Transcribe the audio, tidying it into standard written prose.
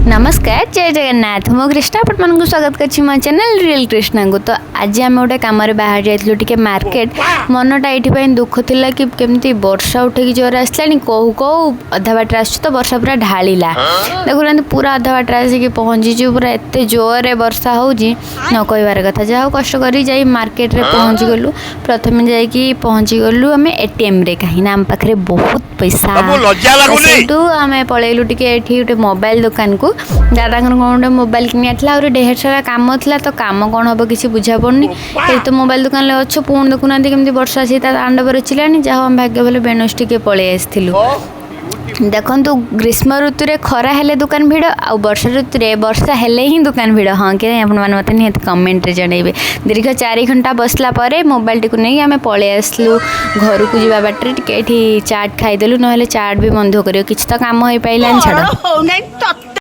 नमस्कार जय जगन्नाथ मो कृष्णा आपण स्वागत कर मो चैनल रियल कृष्णा को। तो आज आम गोटे कम बाहर जाइलु टिके मार्केट मनटा ये दुख थिला कि केमती वर्षा उठे जोर आसलानी कहू कहू अधा बाटर आस तो वर्षा पूरा ढाला देखुना पूरा अधा बाटर आसिक पहुँचीचु पूरा एत जोर वर्षा हो न कहबार कथा जहाँ कष्ट कर जा मार्केट रे पहुँची गलु। प्रथम जाकि पहुँची गलु आम एटीएम रे कहीं आम पाखे बहुत पैसा आम पलैलु टे गोटे मोबाइल दुकान को दादा कौन गोटे मोबाइल किनिया और ढेर सारा कम था तो कम कौन हम किसी बुझा पड़नी तो मोबाइल दुकान अच्छे पुणी देखुना केमती वर्षा सी दांड पर चिलानी जहाँ हम भाग्य भले बेनस टे पलि आसलु। देखु ग्रीष्म ऋतु रे खरा हेले दुकान भिड़ आ वर्षा ऋतु रे वर्षा हेले ही दुकान भिड़ हाँ कि मत निहत कमेंट जनइबे। दीर्घ 4 घंटा बसला परे मोबाइल टी नहीं आम पलि आसलु घर को जावा बाटर टे चाट खाईदेलु ना चाट भी बंद कर कि तो कम हो पाइलान छाड़